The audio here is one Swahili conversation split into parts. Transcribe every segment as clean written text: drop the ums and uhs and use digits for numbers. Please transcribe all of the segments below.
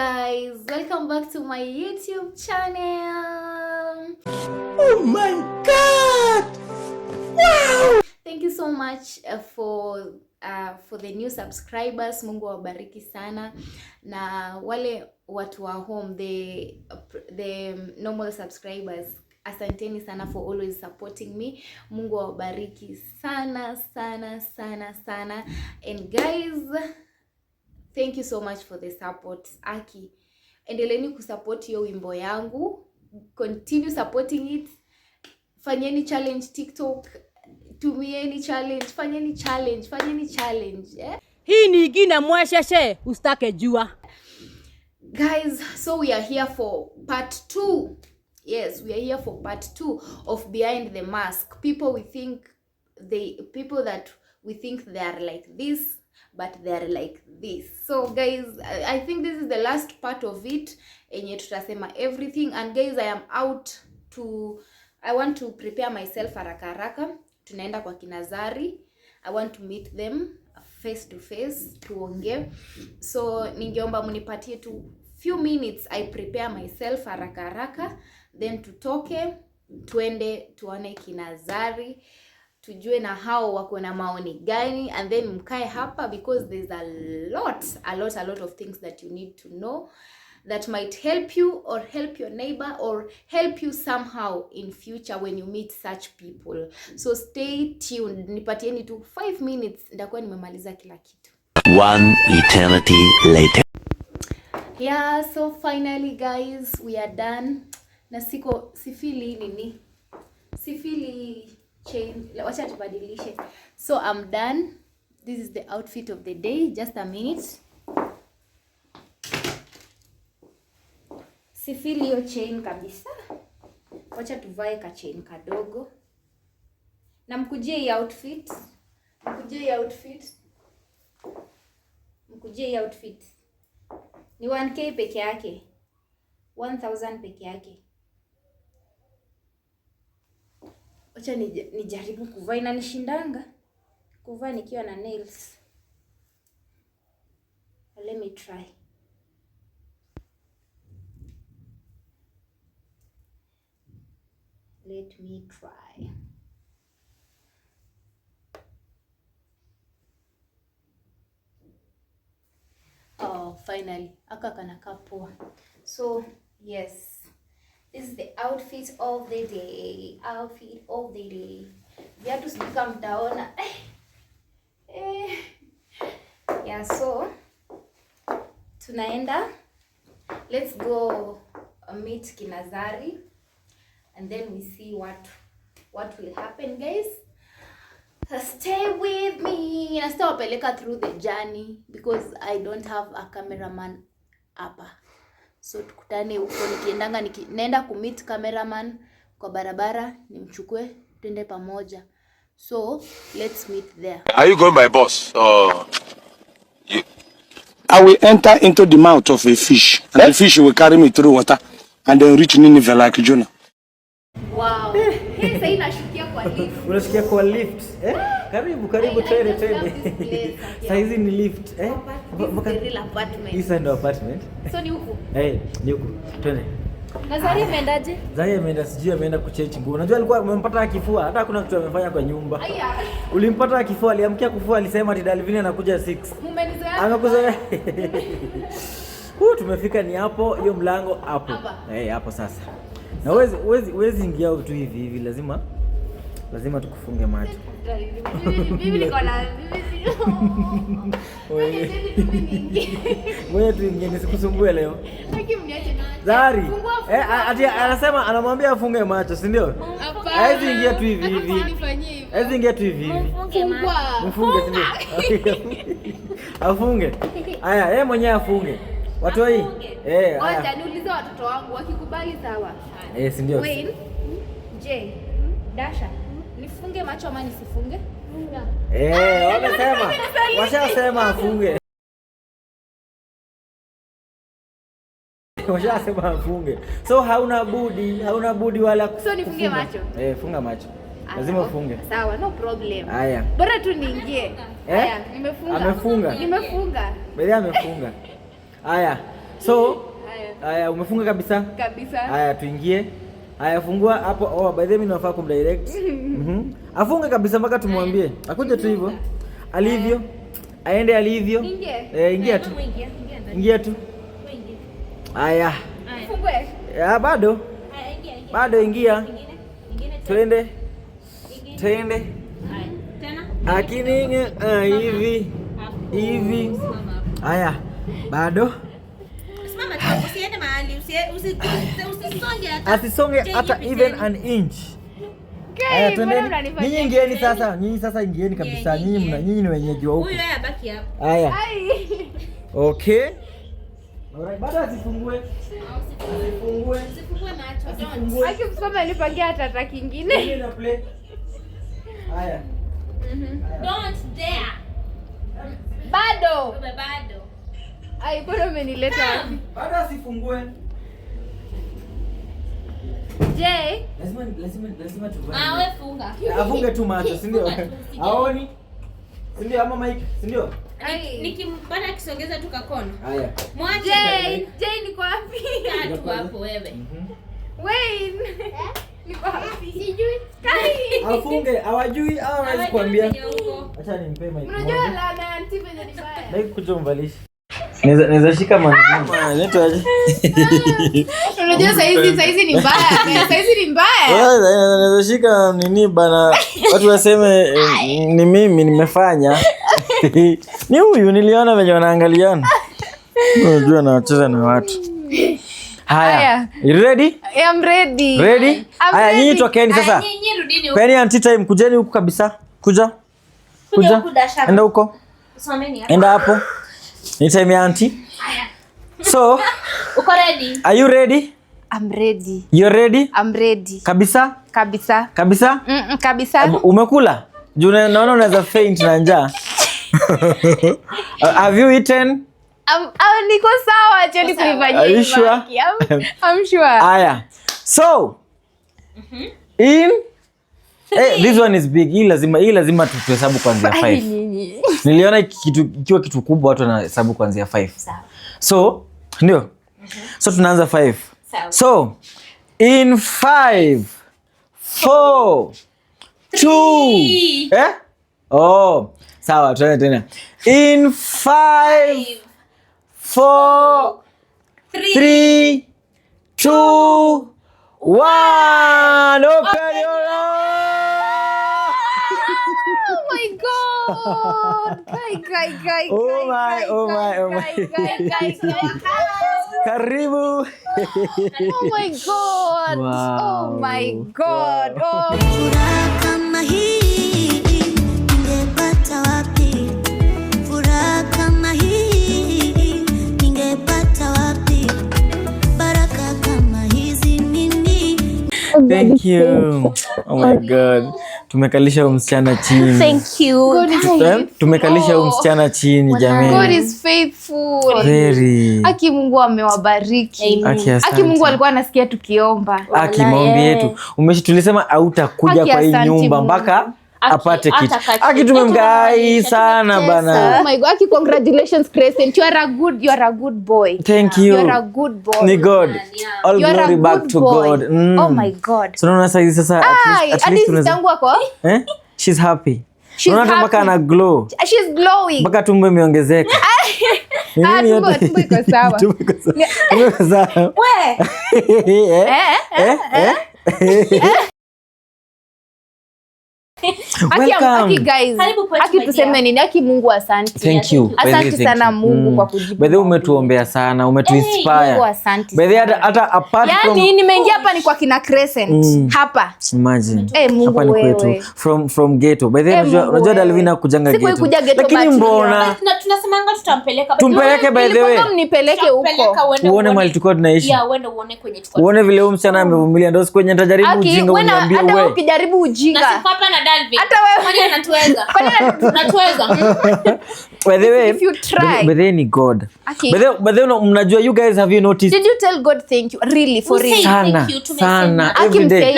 guys, welcome back to my YouTube channel. Oh my god, wow! Thank you so much for the new subscribers. Mungu awabariki sana. Na wale watu wa home, the normal subscribers, asanteni sana for always supporting me. Mungu awabariki sana sana sana sana. And guys, thank you so much for the support. Aki, endeleeni kusupport hiyo wimbo yangu. Continue supporting it. Fanyeni challenge TikTok. Tumieni challenge. Fanyeni challenge. Yeah? Hii ni ingine mwesheshe ustake jua. Guys, so we are here for part 2. Yes, we are here for part 2 of Behind the Mask. People that we think they are like this, but they are like this. So guys, I think this is the last part of it. Enye tutasema everything. And guys, I want to prepare myself haraka. Tunaenda kwa Kinazari. I want to meet them face to face, tuongee. So ningeomba munipatie tu few minutes, I prepare myself haraka, then tutoke, tuende tuone Kinazari, tujue na hao wako na maoni gani, and then mkae hapa because there's a lot of things that you need to know that might help you or help your neighbor or help you somehow in future when you meet such people. So stay tuned. Nipatieni tu 5 minutes, ndakuwa nimemaliza kila kitu. One eternity later. Yeah, so finally guys, we are done. Na sifili chain. Wacha tubadilishe. So I'm done. This is the outfit of the day. Just a minute. Sifili hiyo chain kabisa. Wacha tuvae ka chain kadogo. Na mkujie hii outfit. Ni 1k peke yake. 1000 peke yake. Wacha nijaribu kuvaa, inanishindanga kuvaa nikiwa na nails. Let me try. Oh, finally. Aka kanaka poa. So, yes. This is the outfit of the day. Viatu sika mtaona. Yeah, so tunaenda. Let's go meet Kinazari. And then we see what will happen, guys. Stay with me. Na sitawapeleka through the journey because I don't have a cameraman hapa. So tukutane huko, naenda kumit cameraman kwa barabara, nimchukue twende pamoja. So let's meet there. Are you going by bus or you? I will enter into the mouth of a fish, and the fish will carry me through water and then reach Nineveh like Jonah. Wow. Sasa inashukia kwa lift. Unasikia kwa lift? Karibu twende. Sasa hizi ni lift, This is the apartment. So ni huku? Ni huku. Twende. Na Zari ameendaje? Zari ameenda, sijui ameenda kuchange nguo. Unajua alikuwa amempata kifua, hata kuna kitu amefanya kwa nyumba. Ulimpata kifua, aliamkia kufua, alisema ati Dalvin anakuja 6. Mumenizoea? Anakuzoea. Tumefika ni hapo, hiyo mlango hapo. Hapo sasa. Na wezi ingia tu hivi, lazima tukufunge macho. Bibi niko na Wewe tu ingia, nisikusumbue leo. Haki mniache na Zari. Ati anasema anamwambia afunge macho, si ndio? Haizi ingia tu hivi. Haizi ingia tu hivi. Mfunge, si ndio? Afunge. Haya, yeye mwenyewe afunge. Watu hii. Wacha niulize watoto wangu wakikubali sawa. Si ndio? Wayne, J, Dasha, nifunge macho ama nisifunge? Funga. Wamesema. Washasema afunge. Washasema afunge. So hauna budi wala. So nifunge macho? Funga macho. Lazima ufunge. Sawa, no problem. Haya. Bora tu niingie. Haya, nimefunga. Amefunga. Nimefunga. Bali amefunga. Haya. So, haya umefunga kabisa? Kabisa. Haya tuingie. Haya fungua hapo. Oh, by the way mimi nafaa kumdirect. Afunge kabisa mpaka tumwambie. Akuje tu hivyo. Alivyo. Aende alivyo. Ingia tu. Ingia tu. Haya. Fungue. Bado. Bado ingia. Twende. Twende. Akininge hivi. Hivi. Haya. Bado. Simama tu, usiende mahali, usisonge hata. Asisonge hata even an inch. Haya twendeni. Nyinyi ingieni sasa. Nyinyi sasa ingieni kabisa. Nyinyi ni wenyeji wa huko. Huyu yeye abaki hapo. Haya. Okay. Alright, bado asifungue. Asifungue. Usifungue macho. Akimsoma nipangia hata kingine. Haya. Don't dare. Bado. Bado. Ai, bado umenileta wapi? Bado asifungue. Je, Lazima tu. Wewe funga. Afunge tu macho, si ndio? Aoni. Si ndio ama mic, si ndio? Nikimpata akisogeza tu kakono. Haya. Mwache. Je niko wapi? Kaa tu hapo wewe. Wait. Niko wapi? Sijui. Kai. Afunge, hawajui hawezi kuambia. Acha nimpe mic. Unajua la na auntie venye ni baya. Like kuja umvalishe. Naweza shika manzi. Neto aje. Unajua saizi ni mbaya. Saizi ni mbaya. Naweza shika nini bana. Watu waseme ni mimi nimefanya. Ni huyu niliona venye wanaangaliana. Unajua nawacheza na watu. Haya. You ready? I'm ready. Ready? Haya nyinyi tokeni sasa. Nyinyi rudini huko. Penny anti time kujeni huku kabisa. Kuja. Enda huko. Someni hapa. Enda hapo. Ni time ya auntie. So, uko ready? Are you ready? I'm ready. You're ready? I'm ready. Kabisa? Kabisa. Kabisa? Kabisa. Umekula? Juu naona unaweza faint na njaa. Have you eaten? Niko sawa, acheni kunifanyia. Are you sure? I'm sure. Aya. So, this one is big. Hii lazima tuhesabu kuanzia 5. Niliona ikiwa kitu kubwa watu wanahesabu kuanzia 5. So, ndio. So tunaanza 5. So, in 5 4 2 Oh, sawa, tuende tena. In 5 4 3 2 1 Open your eyes. Oh my god. Kai. Oh my. Karibu. Oh my god. Wow. Oh my god. Oh. Furaha kama hii ningepata wapi? Furaha kama hii ningepata wapi? Baraka kama hizi mimi. Thank you. Oh my god. Tumekalisha huyu msichana chini. Thank you. Tumekalisha huyu msichana chini jamani. God is faithful. Very. Aki Mungu amewabariki. Aki Mungu alikuwa anasikia tukiomba. Aki maombi yetu. Tulisema hautakuja kwa hii nyumba mpaka apate kitu. Aki tumemgai sana bana. Oh my god, Aki, congratulations Crescent. You are a good boy. Thank you. You are a good boy. Ni God. All glory back to God. Oh my god. So unaona sasa at least tunaweza. She's happy. Unaona mpaka ana glow. She's glowing. Mpaka tumbo imeongezeka. Tumbo iko sawa. Tumbo iko sawa. Aki guys. Aki tuseme nini? Aki Mungu asante. Thank you. Asante sana Mungu kwa kujibu. By the way umetuombea sana, umetuinspire. Mungu asante. By the way hata apart from nimeingia hapa ni kwa kina Crescent. Hapa. Imagine. Mungu hapa ni kwetu. From ghetto. By the way unajua Dalvina kujanga ghetto. Sikuikuja ghetto. Lakini mbona tunasemanga tutampeleka. Tumpeleke by the way. Mnipeleke huko. Uone mahali tulikuwa tunaishi. Uende uone kwenye tulikuwa. Uone vile huyu msichana amevumilia ndio siku yenye atajaribu ujinga uniambie wewe. Hata ukijaribu ujinga. Na siko hapa na Dalvin. Hata wewe unatuweza. Unatuweza. By the way, if you try. by the way ni God. Okay. By the way, mnajua you guys have you noticed? Did you tell God thank you? Really, for real? Sana. Every day.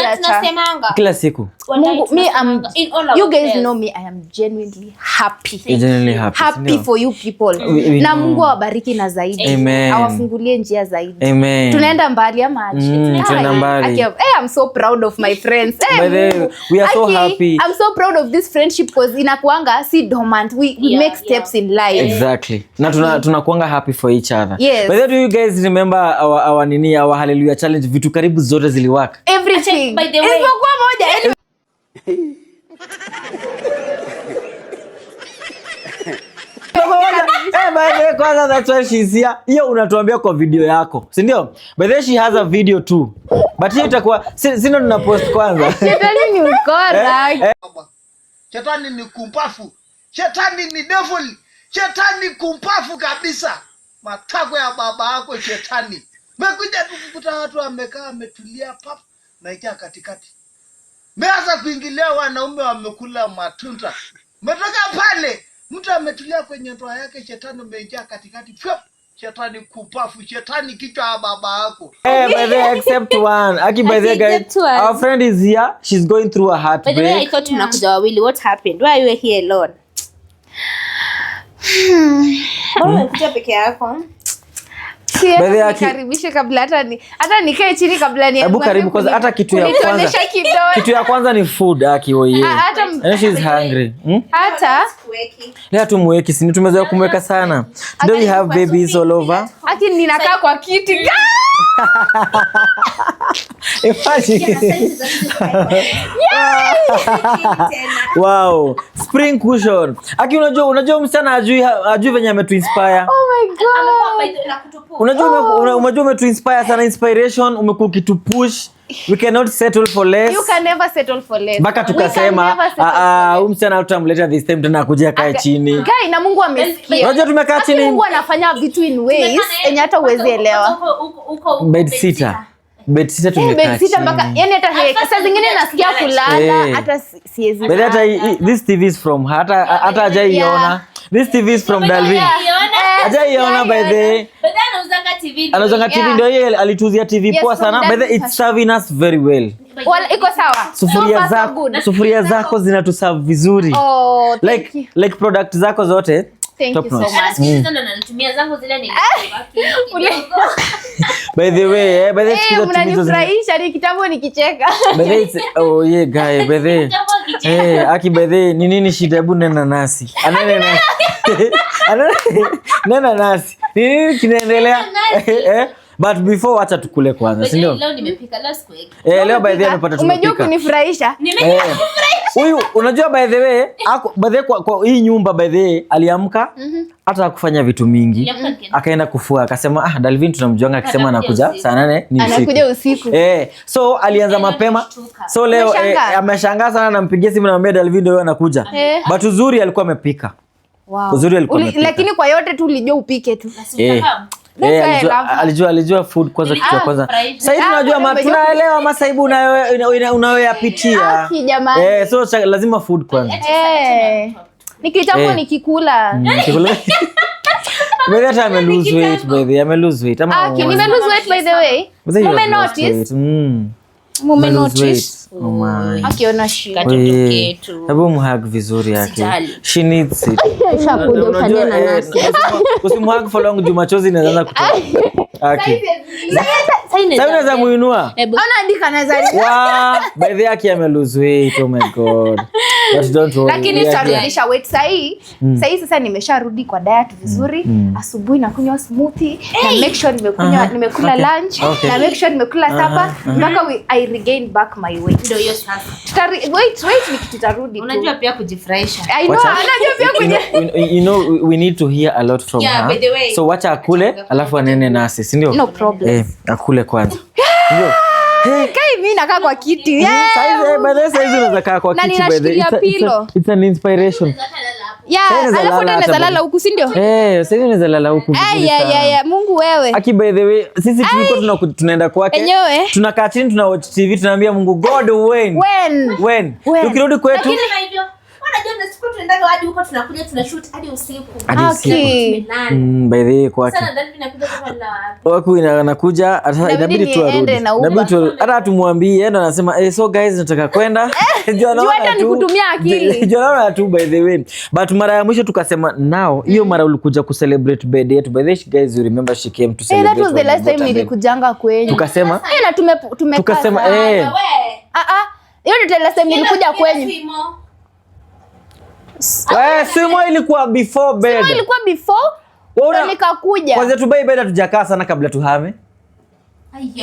Kila siku. Mungu, you guys know me, I am genuinely happy. You're genuinely happy. Happy for you people. Na Mungu awabariki na zaidi. Amen. Awafungulie njia zaidi. Amen. Tunaenda mbali ama aje? Tunaenda mbali. I'm so proud of my friends. By the way, we are so happy. I'm so proud of this friendship because inakuanga si dormant. We make steps in life. Exactly. Na tunakuanga happy for each other. Yes. By the way, do you guys remember our hallelujah challenge? Vitu karibu zote ziliwaka. Everything. By the way. Isipokuwa moja. By the way, kwanza that's why she's here. Hiyo unatuambia kwa video yako, si ndio? By the way, she has a video too. But hiyo itakuwa sino tuna post kwanza. Shetani ni ukora. Shetani ni kumpafu. Shetani ni devil. Shetani kumpafu kabisa. Matako ya baba yako shetani. Mekuja tukukuta watu wamekaa wametulia pap na ikia katikati. Meanza kuingilia wanaume wamekula matunda. Metoka pale. Mtu ametulia kwenye ndoa yake, shetani umeingia katikati. Shetani kupafu, shetani kichwa ya baba yako. By the way, except one. Aki, by the guys, our friend is here. She's going through a heartbreak. By the way, I thought tunakuja wawili. What happened? Why are you here alone? Mbona umekuja peke yako? Nikaribishe kabla hata nikae chini kabla ni. Hebu karibu kwanza, hata kitu ya kwanza. Kitu ya kwanza ni food Aki oye. And she's hungry. Hata leo tumweki, si tumezoea kumweka sana. Today we have babies all over. Aki ninakaa kwa kiti. Wow, spring cushion. Aki, unajua msichana ajui venye ametuinspire. Oh my God. Unajua umetuinspire sana, inspiration umekuwa ukitupush. We cannot settle for less. You can never settle for less. Baka tukasema msichana utamleta this time tena kuja kae chini. Guy, na Mungu amesikia. Unajua tumekaa chini. Mungu anafanya vitu in ways enye hata uwezi elewa. Bed sitter tumekaa chini. Mpaka yani hata saa zingine nasikia kulala hata siwezi. But hata this TV is from hata hajaiona. This TV is from Dalvin. Hajaiona by the. But anauzanga TV. Anauzanga TV ndio yeye alituzia TV poa sana. By the it's serving us very well. Iko sawa. Sufuria zako zinatuserve vizuri. Oh, like product zako zote. Thank you so much. Natumia zangu zile ni. By the way, by the way, unanifurahisha ni kitambo nikicheka. By the oh yeah guy, by the Aki, by the ni nini shida? Hebu nena nasi. Anene nasi. Nena nasi. Nini kinaendelea? But before wacha tukule kwanza, si ndio? Leo nimepika last week. Leo by the way nimepata tumepika. Umejua kunifurahisha. Huyu unajua by the way, kwa hii nyumba by the way aliamka hata kufanya vitu mingi. Akaenda kufua, akasema Dalvin tunamjuanga akisema anakuja saa 8 ni usiku. Anakuja usiku. So alianza mapema. So leo ameshangaa sana, nampigia simu namwambia Dalvin ndio anakuja. But uzuri alikuwa amepika. Wow. Uzuri alikuwa amepika. Lakini kwa yote tu ulijua upike tu. Alijua food kwanza, kitu ya kwanza. Sasa hivi tunajua tunaelewa masaibu unayoyapitia. So lazima food kwanza. Nikitambo nikikula. Maybe hata ame lose weight baby, ame lose weight. Nime lose weight by the way. Mume notice. Mume notice. Oh my. Akiona shida. Hebu mhug vizuri yake. She needs it. Ushakuja ufanye na nasi. Usimhug for long, juu machozi inaanza kutoka. Aki. Sasa unaweza muinua. Ona andika nazari. By the way ame lose weight. Oh my God. But don't worry. Lakini sitarudisha weight sahi sasa nimesharudi kwa diet vizuri. Asubuhi nakunywa smoothie na make sure nimekula lunch na make sure nimekula supper mpaka I regain back my weight. Ndio hiyo sasa. Wait nikitarudi. Unajua pia kujifurahisha. I know, anajua pia you know we need to hear a lot from her. By the way. So wacha akule alafu anene nasi, si ndio? No problem. Akule kwanza. Ndio. Kai mimi nakaa kwa kiti. Saizi unaweza kaa kwa kiti by the. It's an inspiration. Alafu unaweza lala huku, si ndio? Saizi unaweza lala huku. Mungu wewe. Aki, by the way, sisi tulikuwa tunaenda kwake. Tunakaa chini tuna watch TV, tunaambia Mungu God when. Tukirudi kwetu. unajua na siku tunaenda hadi huko tunakuja tunashoot hadi usiku. Okay. By the way kwake. Sasa nadhani tunakuja kwa la Waku anakuja hata inabidi tu arudi. Inabidi tu hata tumwambie yeye ndo anasema so guys nataka kwenda. Hata nikutumia akili. Jana tu by the way. But mara ya mwisho tukasema now hiyo mara ulikuja ku celebrate birthday yetu. By the way guys you remember she came to celebrate. That was the last time nilikujanga kwenyu. Tukasema na tumekasa. Tukasema hiyo ndio the last time nilikuja kwenyu. Simo ilikuwa before bed. Simo ilikuwa before nikakuja. Kwanza tu bed hatujakaa sana kabla tuhame.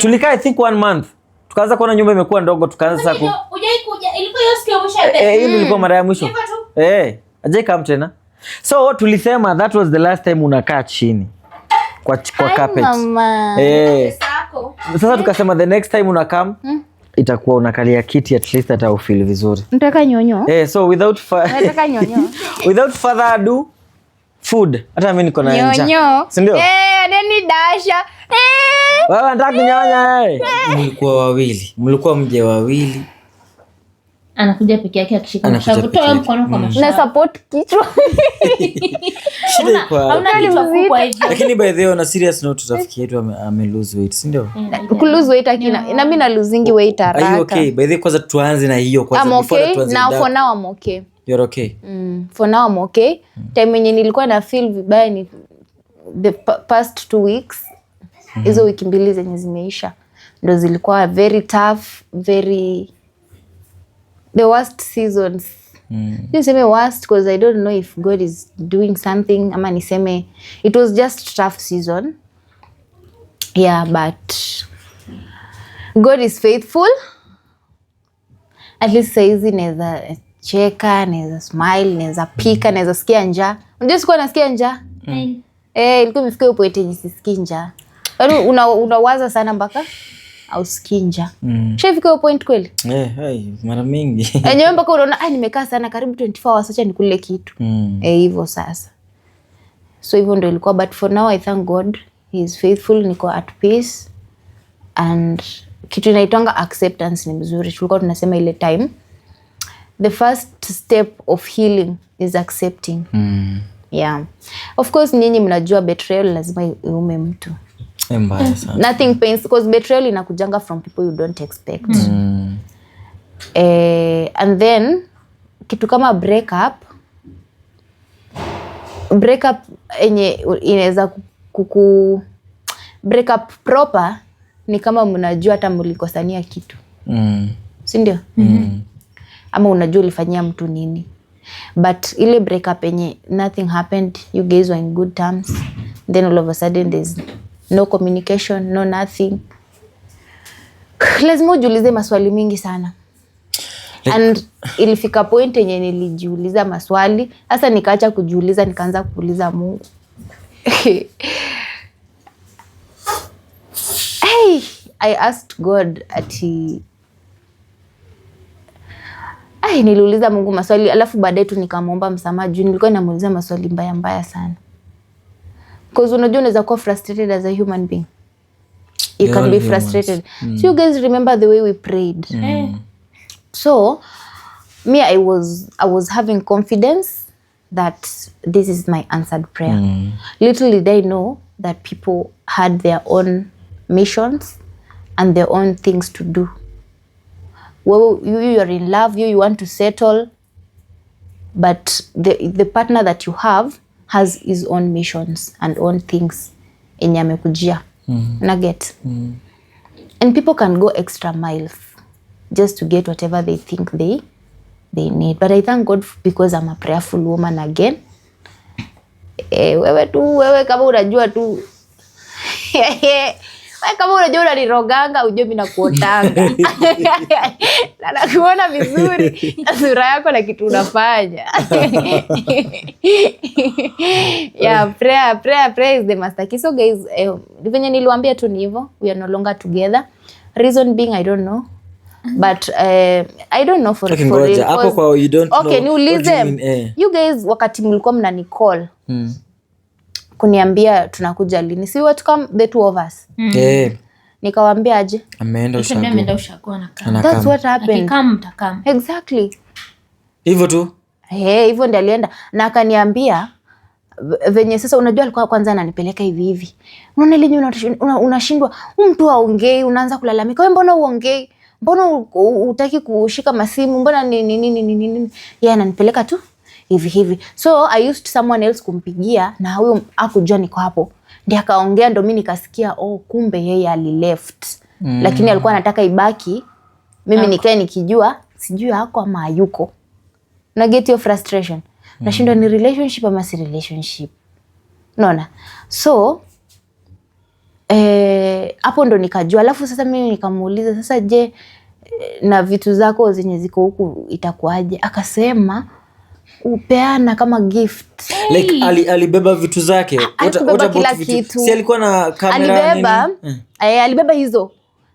Tulikaa I think 1 month. Tukaanza kuona nyumba imekuwa ndogo tukaanza sasa Hujai kuja ilikuwa hiyo siku ya mwisho ya birthday. Hiyo ilikuwa mara ya mwisho. Ajai come tena. So tulisema that was the last time unakaa chini kwa carpet. Sasa tukasema the next time unakam itakuwa unakalia kiti at least hata ufeel vizuri. Nataka nyonyo. So nataka nyonyo. Without further ado food. Hata mimi niko na njaa. Nyonyo. Si ndio? Neni dasha. Wewe unataka kunyonya Mlikuwa mje wawili. Anakuja peke yake akishika mshavu. Toa mkono kwa mshavu. Na support kichwa. Shida iko. Hauna kitu kwa hivi. Lakini by the way on a serious note tutafikia yetu ame lose weight, si ndio? Ku lose weight akina. Na mimi na losing weight haraka. Are you okay? By the way kwanza tuanze na hiyo kwanza before tuanze. Now for now I'm okay. You're okay? For now I'm okay. Time yenye nilikuwa na feel vibaya ni the past 2 weeks. Hizo wiki mbili zenye zimeisha. Ndio zilikuwa very tough, very the worst seasons. Niseme worst because I don't know if God is doing something ama niseme it was just tough season. Yeah, but God is faithful. At least saizi naweza cheka, naweza smile, naweza pika, naweza sikia njaa. Unajua sikuwa nasikia njaa? Ilikuwa imefika hiyo point yenye sisikii njaa. Yaani unawaza sana mpaka au skinja. Shafika hiyo point kweli? Mara mingi. Enyewe mpaka unaona nimekaa sana karibu 24 hours acha nikule kitu. Hivyo sasa. So hivyo ndio ilikuwa, but for now I thank God he is faithful, niko at peace and kitu inaitwanga acceptance ni mzuri. Tulikuwa tunasema ile time the first step of healing is accepting. Yeah. Of course nyinyi mnajua betrayal lazima iume mtu. Mbaya sana. Nothing pains because betrayal inakujanga from people you don't expect. And then kitu kama breakup enye inaweza breakup proper ni kama mnajua hata mlikosania kitu. Si ndio? Ama unajua ulifanyia mtu nini. But ile breakup enye nothing happened, you guys were in good terms, then all of a sudden there's no communication, no nothing. Lazima ujiulize maswali mingi sana. And ilifika point yenye nilijiuliza maswali, sasa nikaacha kujiuliza nikaanza kuuliza Mungu. I asked God niliuliza Mungu maswali alafu baadaye tu nikamwomba msamaha juu nilikuwa namuuliza maswali mbaya sana. Because unajua unaweza kuwa frustrated as a human being. You can be frustrated. So you guys remember the way we prayed. So me I was having confidence that this is my answered prayer. Little did I know that people had their own missions and their own things to do. Well, you are in love, you want to settle, but the partner that you have has his own missions and own things enye amekujia. Nugget. And people can go extra miles just to get whatever they think they need. But I thank God because I'm a prayerful woman again. Wewe kama unajua tu kama unajua unaniroganga ujue mimi nakuotanga. Na nakuona vizuri sura yako na kitu unafanya. Yeah, prayer is the master key. So guys, venye niliwaambia tu ni hivyo, we are no longer together. Reason being I don't know. But I don't know for real. Hapo kwa you don't know. Okay, niulize. You guys wakati mlikuwa mnani call. Kuniambia tunakuja lini. Si what come the two of us. Nikawaambia aje? Ameenda ushago na kama. That's what happened. Akikam mtakam. Exactly. Hivyo tu. Hivyo ndiye alienda na akaniambia venye sasa unajua alikuwa kwanza ananipeleka hivi. Unaona ile unashindwa mtu aongei, unaanza kulalamika. Wewe mbona uongei? Mbona hutaki kushika masimu? Mbona nini? Yeye ananipeleka tu hivi. So I used someone else kumpigia na huyo hakujua niko hapo. Ndiye akaongea ndo mimi nikasikia kumbe yeye alileft. Lakini alikuwa anataka ibaki. Mimi nikae nikijua sijui hako ama hayuko. Na get your frustration. Nashindwa ni relationship ama si relationship. Unaona? So hapo ndo nikajua. Alafu sasa mimi nikamuuliza sasa je na vitu zako zenye ziko huku itakuaje? Akasema upeana kama gift. Like alibeba vitu zake. Alibeba kila kitu. Si alikuwa na kamera nini? Alibeba hizo.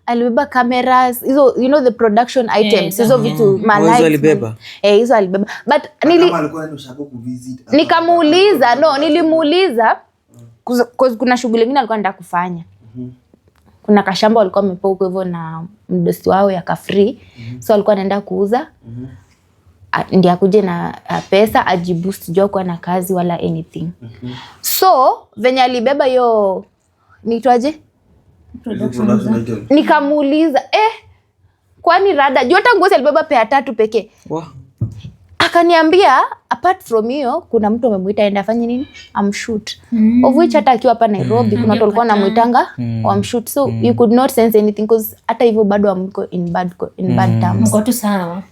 Alibeba cameras, hizo you know the production items, hizo vitu lights. Alibeba. Hizo alibeba. But kama alikuwa anashaka kuvisit. Nikamuuliza, nilimuuliza kuna shughuli nyingine alikuwa anataka kufanya. Kuna kashamba walikuwa wamepewa huko hivyo na mdosi wao ya kafree. So alikuwa anaenda kuuza. Ndiye akuje na pesa ajiboost jua kwa na kazi wala anything. So venye alibeba hiyo niitwaje? Nikamuuliza kwani rada jua hata nguo alibeba pea 3 pekee. Akaniambia apart from hiyo kuna mtu amemuita aende afanye nini? Amshoot. Of which hata akiwa hapa Nairobi kuna watu walikuwa wanamuitanga amshoot. So you could not sense anything because hata hivyo bado amko in bad terms. Mko tu sawa.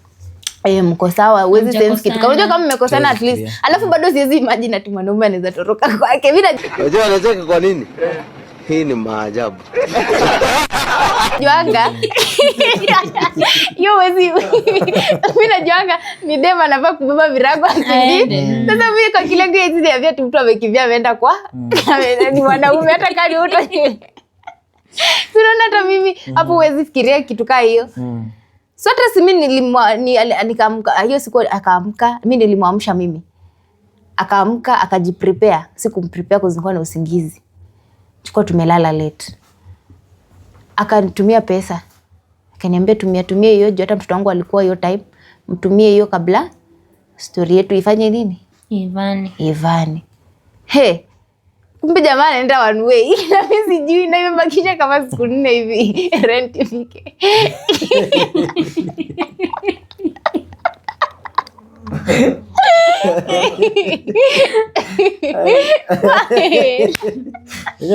Mko sawa, huwezi sense kitu. Unajua kama mmekosana at least. Alafu bado siwezi imagine ati mwanaume anaweza toroka kwake. Unajua anacheka kwa nini? Hii ni maajabu. Juanga. Mimi najuanga ni dema anafaa kubeba virago asidi. Sasa mimi kwa kile kitu hizi ya mtu amekivia ameenda kwa ni mwanaume hata kali uto. Tunaona hata mimi hapo huwezi fikiria kitu kama hiyo. So hata si mimi nikaamka hiyo siku akaamka, mimi nilimwamsha mimi. Akaamka akajiprepare, sikumprepare kwa sababu na usingizi. Tulikuwa tumelala late. Akanitumia pesa. Akaniambia tumia hiyo, hata mtoto wangu alikuwa hiyo time, mtumie hiyo kabla story yetu ifanye nini? Ivani. Kumbe jamaa anaenda one way. Na mimi sijui na imebakisha kama siku 4 hivi rent ifike.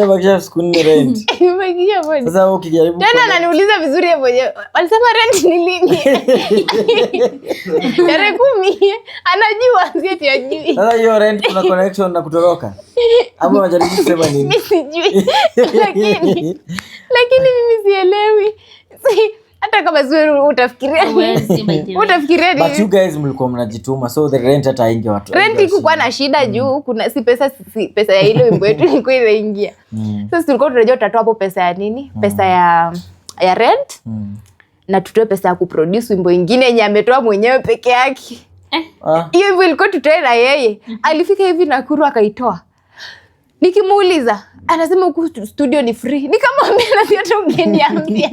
Bakisha siku 4 rent. Sasa ukijaribu tena ananiuliza vizuri hapo je. Walisema rent ni lini? Tarehe 10. Anajua si eti ajui. Sasa hiyo rent kuna connection na kutoroka. Hapo unajaribu kusema nini? Mimi sijui. Lakini mimi sielewi. Hata kama zuri utafikiria nini? But you guys mlikuwa mnajituma so the rent hata ingia watu. Rent iko na shida juu kuna si pesa ya ile wimbo yetu ilikuwa inaingia. Sasa tulikuwa tunajua tutatoa hapo pesa ya nini? Pesa ya rent. Na tutoe pesa ya kuproduce wimbo nyingine yenye ametoa mwenyewe peke yake. Hiyo wimbo ilikuwa tutoe na yeye. Alifika hivi Nakuru akaitoa. Nikimuuliza anasema huku studio ni free. Nikamwambia na sio tu ungeniambia.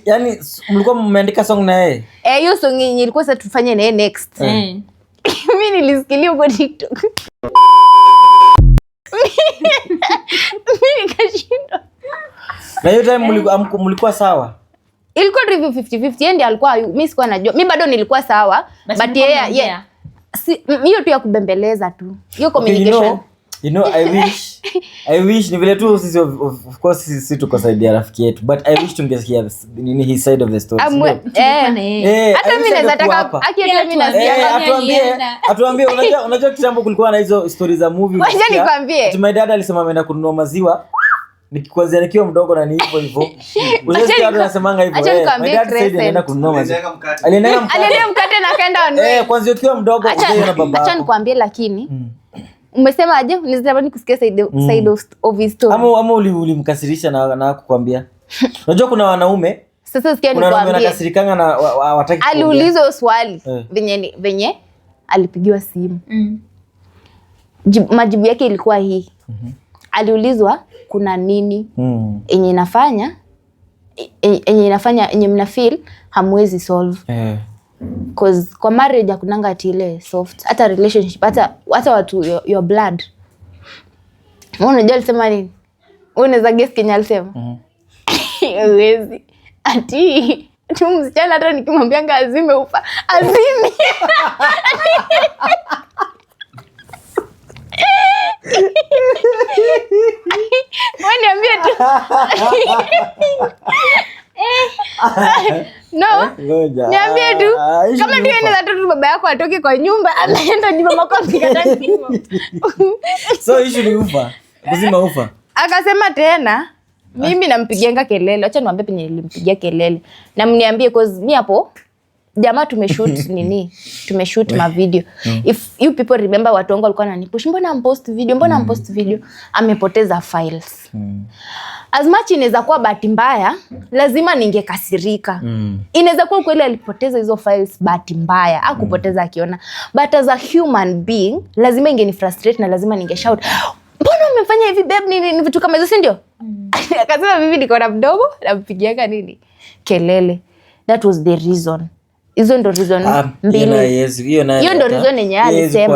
Yani mlikuwa mmeandika song na yeye? Hiyo song yenyewe ilikuwa sasa tufanye na yeye next. Mimi nilisikilia kwa TikTok. Mimi nikashindwa. Na hiyo time mlikuwa sawa? Ilikuwa review 50-50. Yeye ndiye alikuwa mimi sikuwa najua. Mimi bado nilikuwa sawa but yeye hiyo tu ya kubembeleza tu. Hiyo communication. You know, I wish ni vile tu sisi of course sisi tuko side ya rafiki yetu but I wish tungesikia nini his side of the story. Hata mimi naweza taka hata mimi nasikia atuambie unajua kitambo kulikuwa na hizo stories za movie. Wacha nikwambie. My dad alisema ameenda kununua maziwa nikikwanza nikiwa mdogo na ni hivyo. Unasikia watu wanasemanga hivyo. My dad said anaenda kununua maziwa. Alienda mkate na kaenda on. Kwanza ukiwa mdogo unaenda na baba. Acha nikwambie lakini umesema aje unitamani kusikia side of his story. Ama ulimkasirisha na kukwambia. Unajua kuna wanaume sasa sikia nikwambie. Kuna wanakasirikanga na hawataki. Aliulizwa swali venye alipigiwa simu. Majibu yake ilikuwa hii. Aliulizwa kuna nini yenye inafanya yenye mna feel hamwezi solve. Cause kwa marriage hakunanga ati ile soft, hata relationship, hata watu your blood. Unajua alisema nini? Unaweza guess Kenya alisema? Uwezi. Ati tu msichana hata nikimwambia azime ufa, azimi. Niambie tu. No. Niambie tu. Kama ndio enda tu baba yako atoke kwa nyumba, anaenda ni mama kwa ndani. So issue ni ufa. Kuzima ufa. Akasema tena mimi nampigianga kelele. Acha niwaambie penye nilimpigia kelele. Na mniambie cause mimi hapo jamaa tumeshoot nini? Tumeshoot ma video. If you people remember watu wangu walikuwa wananipush, mbona ampost video? Amepoteza files. As much inaweza kuwa bahati mbaya, lazima ningekasirika. Inaweza kuwa kweli alipoteza hizo files bahati mbaya, hakupoteza akiona. But as a human being, lazima ingeni frustrate na lazima ningeshout, mbona umefanya hivi babe, ni vitu kama hizo, si ndio? Akasema mimi niko na mdomo nampigianga nini? Kelele. That was the reason. Hizo ndo reason mbili. Hiyo ndo reason yenye alisema.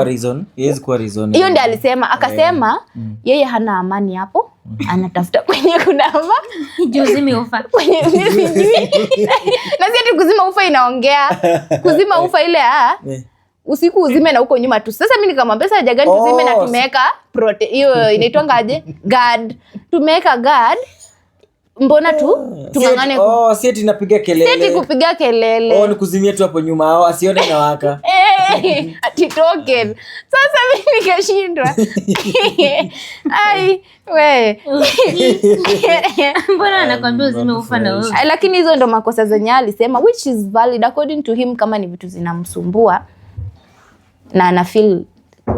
Yes, kwa reason. Hiyo ndo alisema, akasema yeye hana amani hapo, anatafuta kwenye kuna ama Uzime ufa. Na si ati kuzima ufa inaongea. Kuzima ufa ile usiku uzime na huko nyuma tu. Sasa mimi nikamwambia sasa haja gani tuzime na tumeweka hiyo inaitwanga aje? Guard. Tumeweka guard. Mbona tu tungangane si eti napiga kelele. Si eti kupiga kelele. Ni kuzimia tu hapo nyuma asione na waka. Ati token. Sasa mimi nikashindwa. Ai we. Mbona anakuambia uzime ufa na wewe? Lakini hizo ndo makosa zenye alisema, which is valid according to him. Kama ni vitu zinamsumbua na ana feel,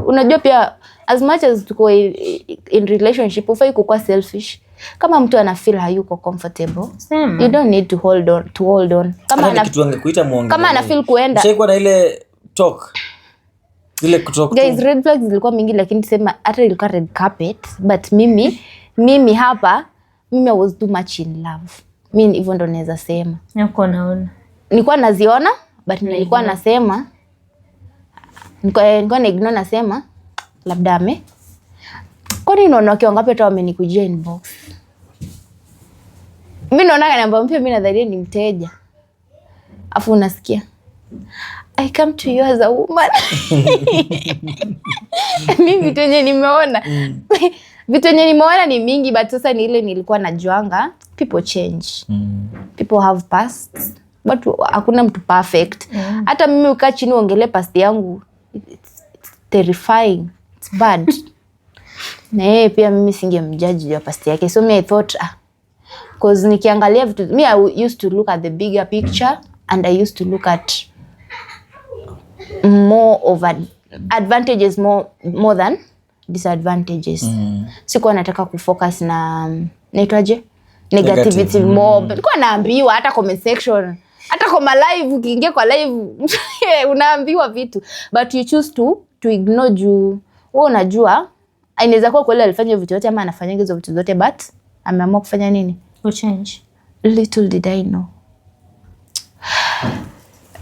unajua pia as much as tuko in relationship ufai kukuwa selfish. Kama mtu ana feel hayuko comfortable, you don't need to hold on. Kama ana kitu angekuita muongee. Kama ana feel kuenda. Shekwa na ile talk. Ile kutalk. Guys, red flags zilikuwa mingi lakini sema hata ilikuwa red carpet, but mimi hapa I was too much in love. Mimi hivyo ndo naweza sema. Nilikuwa naziona but nilikuwa nasema nilikuwa na ignore, nasema labda kwani unaona kiwango ngapi hata wamenikujia inbox. Mimi naona namba mpya, mimi nadhani ni mteja. Afu unasikia I come to you as a woman. Mimi vitu yenye nimeona ni mingi, but sasa ni ile nilikuwa najuanga people change. People have pasts, but hakuna mtu perfect. Hata mimi ukaa chini uongelee past yangu, it's terrifying, it's bad. Na yeye pia mimi singemjudge ya past yake. So I thought cause nikiangalia vitu, I used to look at the bigger picture and I used to look at more of advantages more than disadvantages. Sikuwa nataka kufocus na naitwaje negativity more. Nilikuwa naambiwa hata comment section, hata kwa live, ukiingia kwa live unaambiwa vitu, but you choose to ignore juu wewe unajua inaweza kuwa kweli alifanya vitu vyote ama anafanya hizo vitu zote, but ameamua kufanya nini? Change. Little did I know.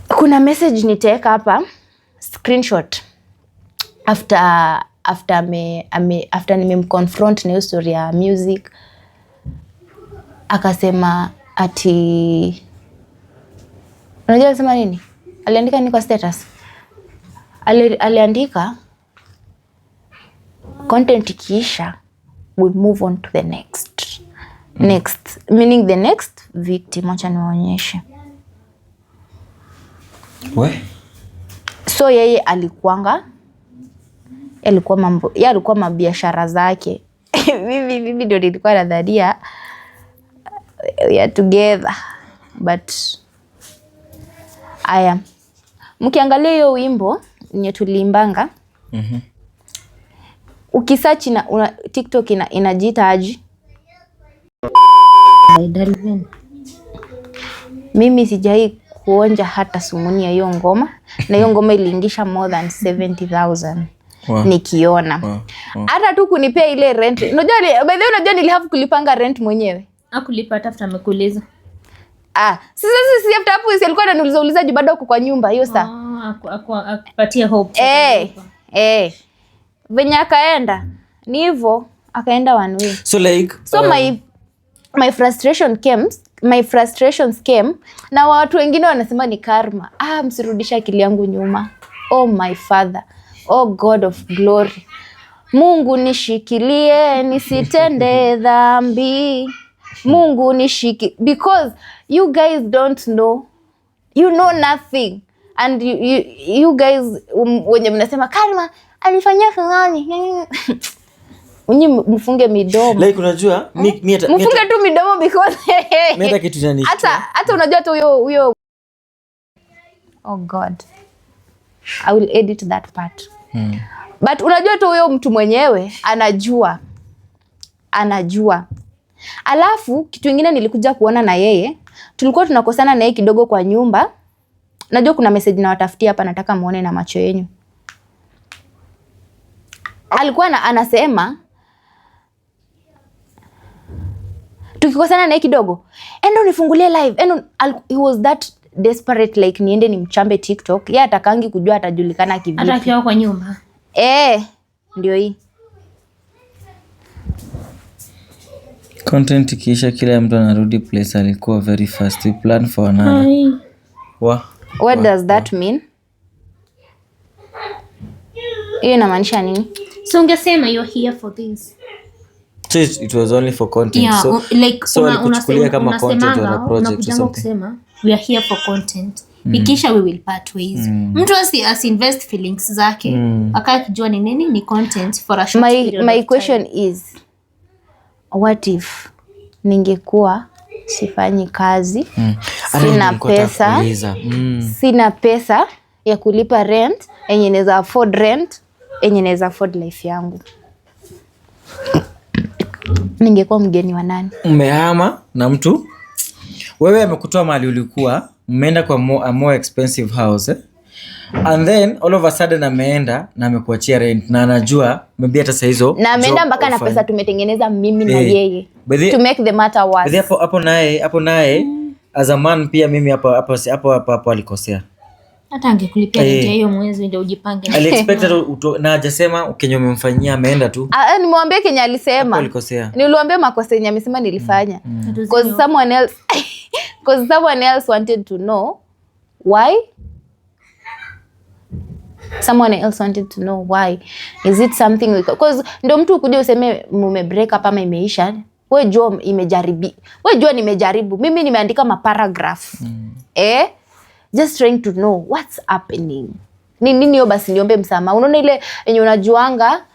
Kuna message nitaweka hapa screenshot after nimemconfront na hiyo story ya music. Akasema ati, unajua alisema nini? Aliandika nini kwa status? Aliandika content ikiisha we move on to the next meaning the next victim. Acha niwaonyeshe. So yeye alikuwa mabiashara zake. Mimi ndio nilikuwa nadhania we are together, but aya, mkiangalia hiyo wimbo nye tuliimbanga, ukisearch na TikTok inajiita aje? Mimi sijai kuonja hata sumuni ya hiyo ngoma, na hiyo ngoma iliingisha more than 70,000. Nikiona hata tu kunipea ile rent. Unajua by the way, unajua nilihave kulipanga rent mwenyewe. Hakulipa hata after amekuuliza. Sisi after hapo alikuwa ananiuliza bado uko kwa nyumba hiyo saa. Akupatia hope. Venye akaenda ni hivyo, akaenda one way. So like my frustrations came na watu wengine wanasema ni karma. Msirudisha akili yangu nyuma. Oh my Father, oh God of glory, Mungu nishikilie nisitende dhambi. Mungu nishiki, because you guys don't know, you know nothing, and you guys wenye mnasema karma alifanyia fulani unyi mfunge midomo. Like unajua mfunge tu midomo because mimi kitu jani hata unajua tu huyo oh God, I will edit that part. But unajua tu huyo mtu mwenyewe anajua. Alafu kitu kingine nilikuja kuona na yeye, tulikuwa tunakosana na yeye kidogo kwa nyumba. Najua kuna message na watafutia hapa, nataka muone na macho yenu. Alikuwa anasema tukikosana na yeye kidogo, enda unifungulie live. He was that desperate, like niende nimchambe TikTok. Yeye atakangi kujua atajulikana kivipi. Hata akiwa kwa nyumba. Ndio hii. Content ikiisha kila mtu anarudi place alikuwa very fast. We plan for another. What does that mean? Hiyo inamaanisha nini? So ungesema you're here for this. So it was only for content. Yeah, so unachukulia kama content or a project or something. Kusema we are here for content. Ikisha we will part ways. Mtu invest feelings zake. Akakijua ni nini ni content for a short period. My question is, what if ningekuwa sifanyi kazi, sina pesa ya kulipa rent, enye naweza afford rent, enye naweza afford life yangu, ningekuwa mgeni wa nani? Umehama na mtu, wewe amekutoa mahali ulikuwa, umeenda kwa a more expensive house and then all of a sudden ameenda na amekuachia rent na anajua maybe hata saa hizo na ameenda mpaka na pesa tumetengeneza mimi na yeye to make the matter worse. Hapo naye as a man pia mimi hapo alikosea. Hata angekulipia rent hiyo mwezi ndio ujipange. Ali expected na hajasema Kenya umemfanyia, ameenda tu. Nimwambie Kenya alisema. Alikosea. Niliwaambia makosa yenye amesema nilifanya. Because someone else wanted to know why. Someone else wanted to know why. Is it something because ndio mtu ukuje useme mume break up ama imeisha. Wewe jua nimejaribu. Mimi nimeandika maparagraph. Just trying to know what's happening. Nini hiyo basi niombe msamaha. Unaona ile yenye unajuanga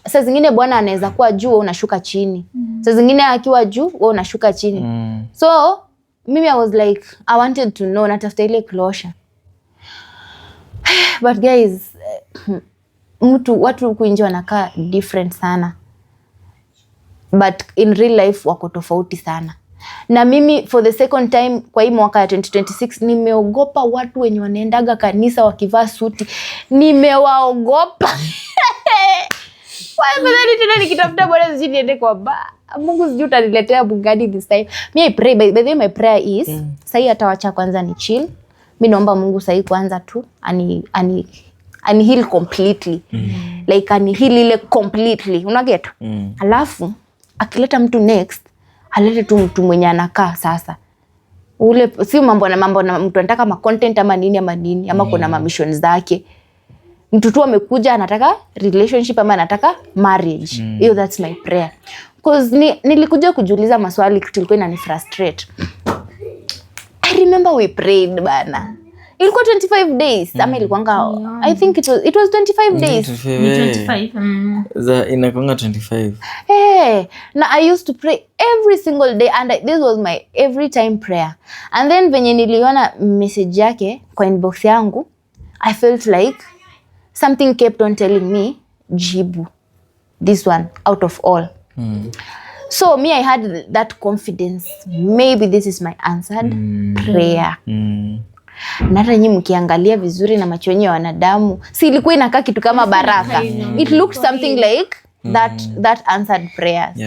saa zingine bwana anaweza kuwa juu wewe unashuka chini. Saa zingine akiwa juu wewe unashuka chini. So mimi I was like I wanted to know, natafuta ile closure. But guys, watu huku nje wanakaa different sana. But in real life wako tofauti sana. Na mimi for the second time kwa hii mwaka ya 2026 nimeogopa watu wenye wanaendaga kanisa wakivaa suti. Nimewaogopa. Why badala tena nikitafuta bora sisi niende kwa bar. Mungu sijui utaniletea Bugatti this time. I pray, by the way my prayer is sasa atawacha kwanza ni chill. Mimi naomba Mungu sasa kwanza tu ani heal completely. Like ani heal ile completely. Unaget? Alafu akileta mtu next, alete tu mtu mwenye anakaa sasa. Ule si mambo na mtu anataka ma content ama nini ama kuna ma missions zake. Mtu tu amekuja anataka relationship ama anataka marriage. Hiyo that's my prayer. Because nilikuja kujiuliza maswali tulikuwa inani frustrate. I remember we prayed bana. Ilikuwa 25 days. Ama ilikuanga I think it was 25 days. 25. Inakuanga 25. Na I used to pray every single day and this was my every time prayer. And then venye niliona message yake kwa inbox yangu, I felt like something kept on telling me, jibu this one out of all. So me I had that confidence, maybe this is my answered prayer. Na hata nyinyi mkiangalia vizuri na macho yenyewe wanadamu, si ilikuwa inakaa kitu kama baraka. It looked something like that answered prayers.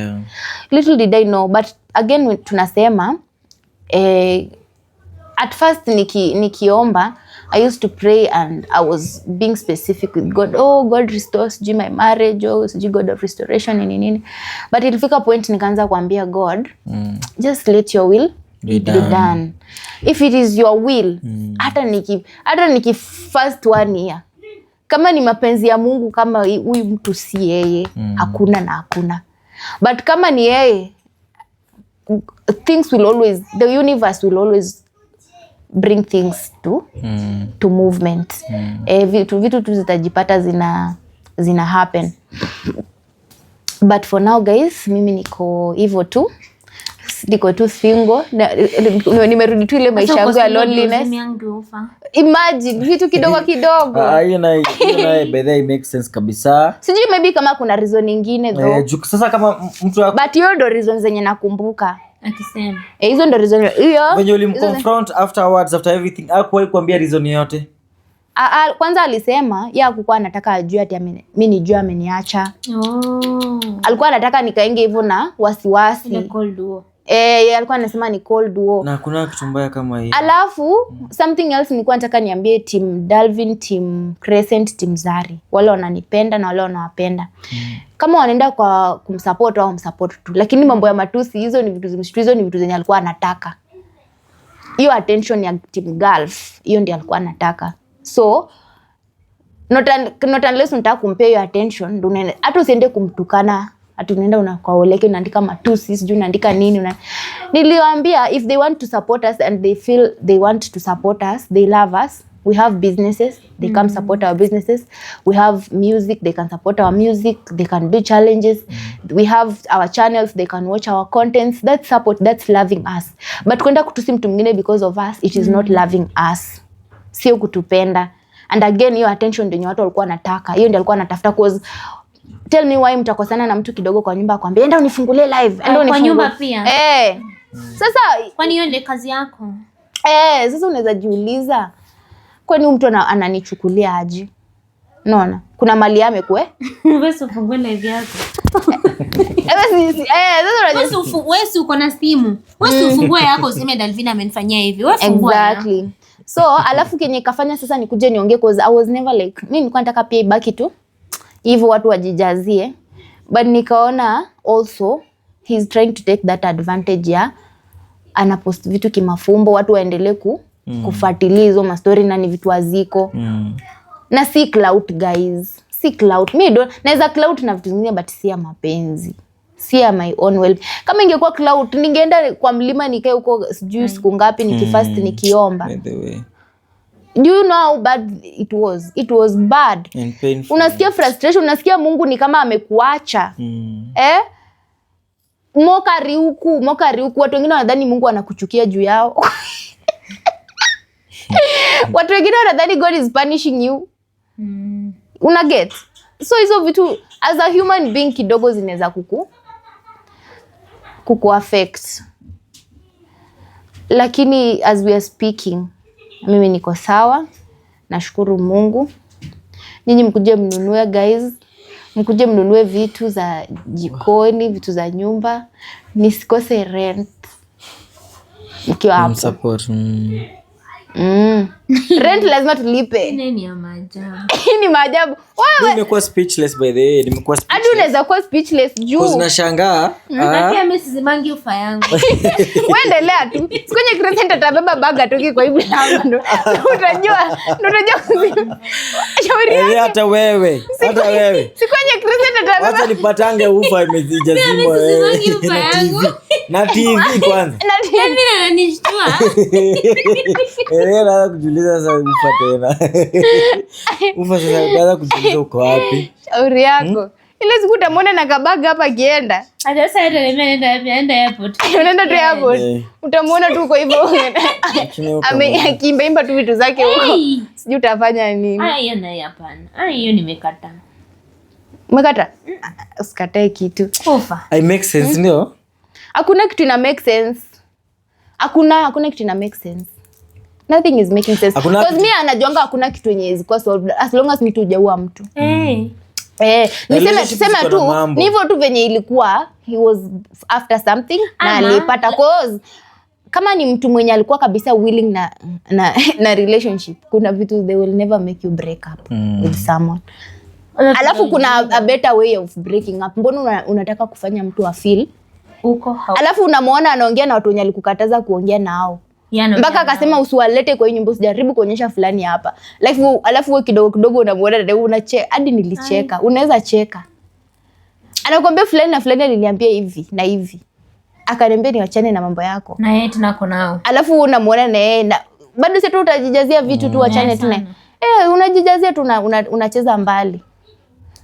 Little did I know, but again tunasema at first nikiomba I used to pray and I was being specific with God. Oh, God restores my marriage. Oh, God of restoration nini. But ilifika point nikaanza kuambia God, just let your will be done. If it is your will, hata niki first 1 year. Kama ni mapenzi ya Mungu, kama huyu mtu si yeye, hakuna na hakuna. But kama ni yeye, things will always, the universe will always bring things to movement. Vitu tu zitajipata zina happen. But for now guys, mimi niko hivyo tu. Niko tu single. Nimerudi tu ile maisha yangu ya loneliness. Imagine vitu kidogo. Hiyo na by the way makes sense kabisa. Sijui maybe kama kuna reason nyingine though. Sasa kama mtu but hiyo ndo reason zenye nakumbuka. Akisema. Hizo ndo reason hiyo. When you confront afterwards after everything, hakuwahi kuambia reason yote. Kwanza alisema yeye hakuwa anataka ajue ati mimi nijue ameniacha. Alikuwa anataka nikaenge hivyo na wasiwasi. Ni cold war. Alikuwa anasema ni cold war. Na kuna kitu mbaya kama hii. Alafu something else nilikuwa nataka niambie team Dalvin, team Crescent, team Zari. Wale wananipenda na wale wanawapenda. Kama wanaenda kwa kumsupport au msupport tu. Lakini mambo ya matusi hizo ni vitu zenye alikuwa anataka. Hiyo attention ya team Gulf, hiyo ndiyo alikuwa anataka. So not unless unataka kumpea hiyo attention, hata usiende kumtukana, hata unaenda kwa Oleke unaandika matusi, sijui unaandika nini. Niliwaambia if they want to support us and they feel they want to support us, they love us, we have businesses, they come support our businesses. We have music, they can support our music, they can do challenges. We have our channels, they can watch our contents. That's support, that's loving us. But kwenda kutusi mtu mwingine because of us, it is not loving us. Sio kutupenda. And again, hiyo attention ndio watu walikuwa wanataka. Hiyo ndio alikuwa anatafuta cause tell me why mtakosana na mtu kidogo kwa nyumba akwambia enda unifungulie live, enda unifungulie. Kwa nyumba pia. Sasa kwani hiyo ndio kazi yako? Sasa unaweza jiuliza kwani mtu ananichukulia aje? Unaona? Kuna mali yame kwe? Wewe ufungue live yako. Wewe uko na simu. Wewe ufungue yako useme Dalvin amenifanyia hivi. Wewe fungua. Exactly. So alafu kenye kafanya sasa nikuje niongee cause I was never like mimi nilikuwa nataka pia ibaki tu hivyo watu wajijazie, but nikaona also he's trying to take that advantage ya anapost vitu kimafumbo watu waendelee kufuatilia hizo mastori na ni vitu aziko. Na si clout guys, si clout. Mimi naweza clout na vitu vingine but si ya mapenzi, si ya my own well. Kama ingekuwa clout ningeenda kwa mlima nikae huko sijui siku ngapi nikifast nikiomba. By the way, do you know how bad it was? It was bad and painful. Unasikia frustration, unasikia Mungu ni kama amekuacha. Mokari huku watu wengine wanadhani Mungu anakuchukia juu yao. Watu wengine wanadhani God is punishing you. Una get? So hizo vitu as a human being kidogo zinaweza kuku affect. Lakini as we are speaking, mimi niko sawa. Nashukuru Mungu. Nyinyi mkuje mnunue guys. Mkuje mnunue vitu za jikoni, vitu za nyumba. Nisikose rent. Nikiwa hapo. Support. Rent lazima tulipe. Nini ya maajabu? Ni maajabu. Wewe nimekuwa speechless by the way. Nimekuwa speechless. Hadi unaweza kuwa speechless juu. Kwa nashangaa. Nataka mimi sizimangi ufa yangu. Uendelea tu. Kwenye Crescent atabeba bag atoki kwa hivi lango. Utajua kuzima. Shauri hata wewe. Si kwenye Crescent atabeba. Wacha nipatange ufa imejazimwa wewe. Na TV kwanza. Mimi nanishtua. Naanza kujiuliza sasa ufa tena. Ufa sasa naanza kujiuliza uko wapi? Shauri yako. Ile siku utamwona na kabaga hapa kienda. Hata sasa nenda airport. Unaenda tu airport. Utamwona tu kwa hivyo. Akiimba tu vitu zake huko. Sijui utafanya nini. Hiyo nayo hapana. Hiyo nimekata. Umekata? Usikatae kitu. Ufa. I make sense ndio? Hakuna kitu ina make sense. Hakuna kitu ina make sense. Nothing is making sense. Because me anajuanga hakuna kitu yenye ziko solved as long as mtu hujaua mtu. Nisema tu ni hivyo tu venye ilikuwa. He was after something na alipata cause kama ni mtu mwenye alikuwa kabisa willing na relationship, kuna vitu they will never make you break up with someone. Alafu kuna a better way of breaking up. Mbona unataka kufanya mtu afeel uko alafu unamuona anaongea na watu wenye alikukataza kuongea nao, mpaka akasema usiwalete kwa nyumba, usijaribu kuonyesha fulani hapa. Alafu wewe kidogo kidogo unamuona ndio unacheka. Hadi nilicheka. Unaweza cheka. Anakuambia fulani na fulani aliniambia hivi na hivi, akaniambia niachane na mambo yako, na yeye tena uko nao. Alafu unamuona na yeye bado sasa tu utajijazia vitu tu, achane tu na unajijazia tu, unacheza mbali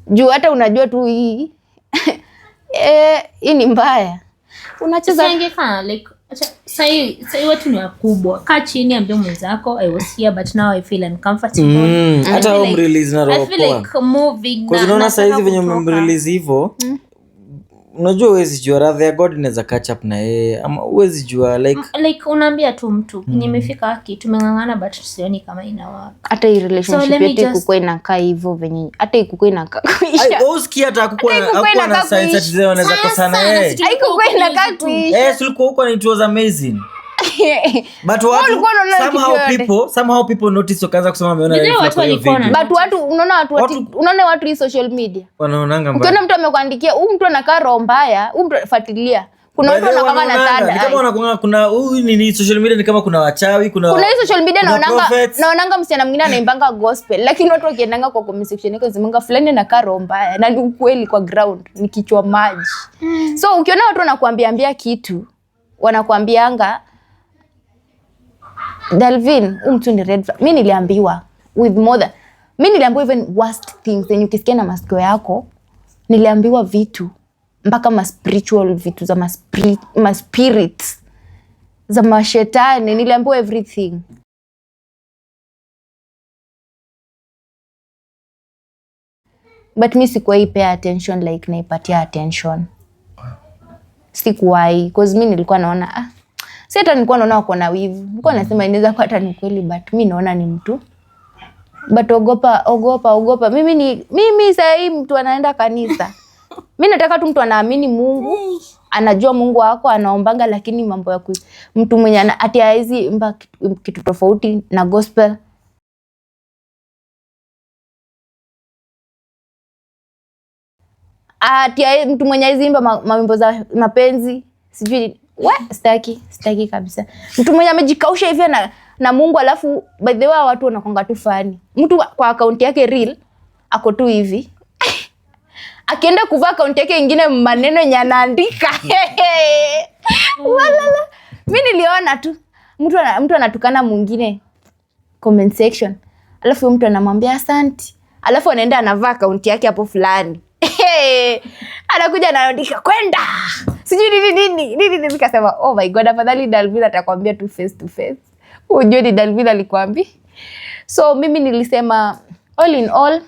juu hata unajua tu hii hii ni mbaya. Unacheza singefanya like Sai watu ni wakubwa. Kaa chini ambia mwenzako I was here but now I feel uncomfortable. Hata home release na roho. I feel like moving. Kwa unaona saizi venye mrelease hivyo. Unajua uwezi jua radha ya God inaweza catch up na yeye ama uwezi jua like unaambia tu mtu nimefika haki tumengangana but sioni kama inawaka. Hata hii relationship yetu ikukuwa inakaa hivyo venye hata ikukuwa inakaa kuisha. Ai usikia hata hakukuwa na signs ati zao wanaweza kosana yeye. Ikukuwa inakaa kuisha. Tulikuwa huko and it was amazing. But somehow people notice wakaanza kusema ameona video. But unaona watu hii social media wanaonanga mbaya. Ukiona mtu amekuandikia huyu mtu anakaa roho mbaya, huyu mtu fuatilia. Kuna watu wanakuwa na tada. Ni kama wanakuwa kuna ni social media ni kama kuna wachawi, kuna hii social media naonanga msichana mwingine anaimbanga gospel, lakini watu wakiendanga kwa comment section yake zimunga fulani anakaa roho mbaya, na ni ukweli kwa ground ni kichwa maji. So ukiona watu wanakuambiambia kitu, wanakuambianga Dalvin, mtu ni red flag. Mimi niliambiwa with mother. Mimi niliambiwa even worst things. Then ukisikia na masikio yako, niliambiwa vitu mpaka spiritual vitu za spirits za mashetani, niliambiwa everything. But mimi sikuwahi pay attention like naipatia attention. Sikuwahi because mimi nilikuwa naona si hata nilikuwa naona wako na wivu. Nilikuwa nasema inaweza kuwa hata ni kweli but mimi naona ni mtu. But ogopa. Mimi sasa hii mtu anaenda kanisa. Mimi nataka tu mtu anaamini Mungu, anajua Mungu wako, anaombanga, lakini mambo ya mtu mwenye ati haizi imba kitu tofauti na gospel. Ati mtu mwenye haizi imba mambo za mapenzi, sijui staki kabisa. Mtu mwenye amejikausha hivi na Mungu, alafu by the way watu wanakonga tu fani. Mtu kwa account yake real ako tu hivi. Akienda kuvaa account yake nyingine maneno yenye anaandika. Walala. Mimi niliona tu mtu anatukana mwingine comment section. Alafu mtu anamwambia asante. Alafu anaenda anavaa account yake hapo fulani. Anakuja anaandika kwenda. Sijui nini nikasema oh my god, afadhali Dalvin atakwambia tu face to face. Unajua ni Dalvin alikwambia. So mimi nilisema all in all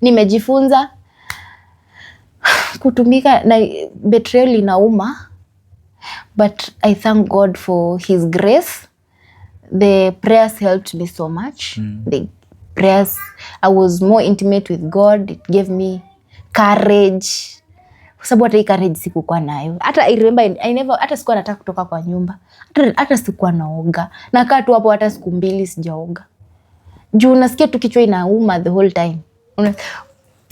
nimejifunza kutumika na betrayal inauma, but I thank God for his grace. The prayers helped me so much. The prayers, I was more intimate with God. It gave me courage. Kwa sababu hata hii courage sikuwa nayo. Hata I remember hata sikuwa nataka kutoka kwa nyumba. Hata sikuwa naoga. Nakaa tu hapo hata siku 2 sijaoga. Juu unasikia tu kichwa inauma the whole time.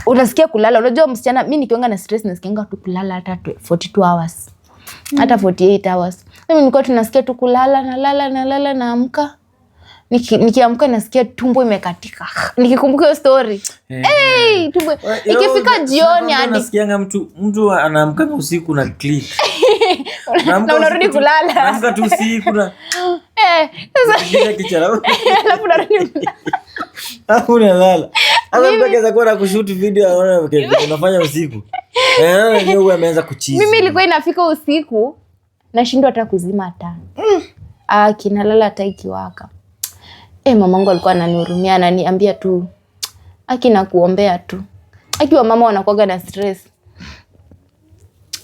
Unasikia kulala. Unajua msichana, mimi nikianga na stress nasikianga tu kulala hata 42 hours. Hata 48 hours. Mimi nilikuwa tunasikia tu kulala, nalala naamka. Nikiamka nasikia tumbo imekatika. Nikikumbuka hiyo story. Tumbo. Ikifika jioni hadi nasikianga mtu anaamka usiku na click. Na unarudi kulala. Naamka tu usiku na sasa kichara. Alafu unarudi. Hapo unalala. Hata mpaka kwa kushoot video unafanya usiku. Leo ameanza kuchizi. Mimi ilikuwa inafika usiku nashindwa hata kuzima taa. Kinalala hata ikiwaka. Mamangu alikuwa ananihurumia, ananiambia tu akina kuombea tu. Akiwa mama wanakuwa na stress.